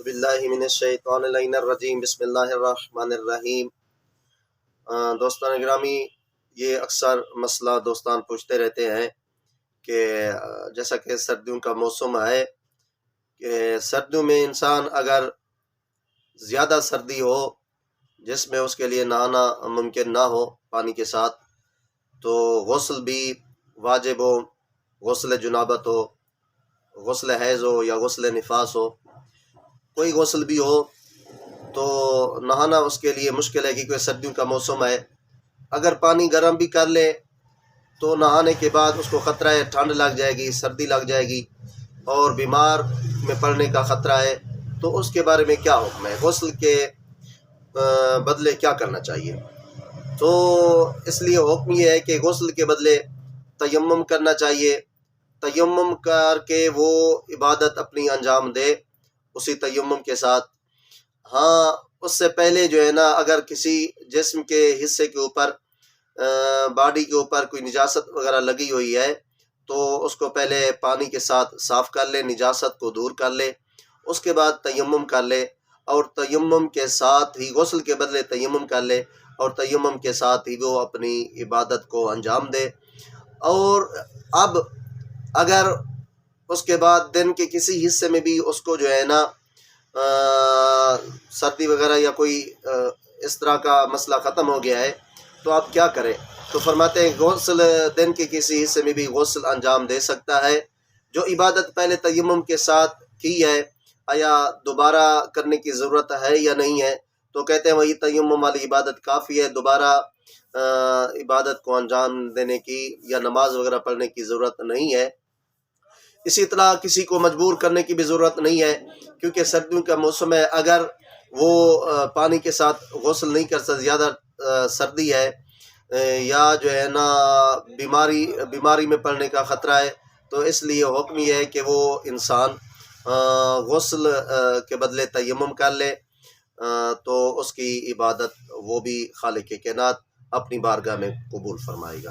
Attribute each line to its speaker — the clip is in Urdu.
Speaker 1: باللہ من الشیطان اللعین الرجیم بسم اللہ الرحمن الرحیم۔ دوستان گرامی، یہ اکثر مسئلہ دوستان پوچھتے رہتے ہیں کہ جیسا کہ سردیوں کا موسم ہے کہ سردیوں میں انسان اگر زیادہ سردی ہو جس میں اس کے لیے نہانا ممکن نہ ہو پانی کے ساتھ، تو غسل بھی واجب ہو، غسل جنابت ہو، غسل حیض ہو یا غسل نفاس ہو، کوئی غسل بھی ہو تو نہانا اس کے لیے مشکل ہے کیونکہ سردیوں کا موسم ہے۔ اگر پانی گرم بھی کر لے تو نہانے کے بعد اس کو خطرہ ہے ٹھنڈ لگ جائے گی، سردی لگ جائے گی اور بیمار میں پڑنے کا خطرہ ہے، تو اس کے بارے میں کیا حکم ہے، غسل کے بدلے کیا کرنا چاہیے؟ تو اس لیے حکم یہ ہے کہ غسل کے بدلے تیمم کرنا چاہیے۔ تیمم کر کے وہ عبادت اپنی انجام دے اسی تیمم کے ساتھ۔ ہاں، اس سے پہلے جو ہے نا، اگر کسی جسم کے حصے کے اوپر باڈی کے اوپر کوئی نجاست وغیرہ لگی ہوئی ہے تو اس کو پہلے پانی کے ساتھ صاف کر لے، نجاست کو دور کر لے، اس کے بعد تیمم کر لے، اور تیمم کے ساتھ ہی غسل کے بدلے تیمم کر لے اور تیمم کے ساتھ ہی وہ اپنی عبادت کو انجام دے۔ اور اب اگر اس کے بعد دن کے کسی حصے میں بھی اس کو جو ہے نا سردی وغیرہ یا کوئی اس طرح کا مسئلہ ختم ہو گیا ہے تو آپ کیا کریں؟ تو فرماتے ہیں غسل دن کے کسی حصے میں بھی غسل انجام دے سکتا ہے۔ جو عبادت پہلے تیمم کے ساتھ کی ہے آیا دوبارہ کرنے کی ضرورت ہے یا نہیں ہے؟ تو کہتے ہیں وہی تیمم والی عبادت کافی ہے، دوبارہ عبادت کو انجام دینے کی یا نماز وغیرہ پڑھنے کی ضرورت نہیں ہے۔ اسی طرح کسی کو مجبور کرنے کی بھی ضرورت نہیں ہے کیونکہ سردیوں کا موسم ہے، اگر وہ پانی کے ساتھ غسل نہیں کر سکتا، زیادہ سردی ہے یا جو ہے نا بیماری میں پڑنے کا خطرہ ہے، تو اس لیے حکم یہ ہے کہ وہ انسان غسل کے بدلے تیمم کر لے، تو اس کی عبادت وہ بھی خالق کائنات اپنی بارگاہ میں قبول فرمائے گا۔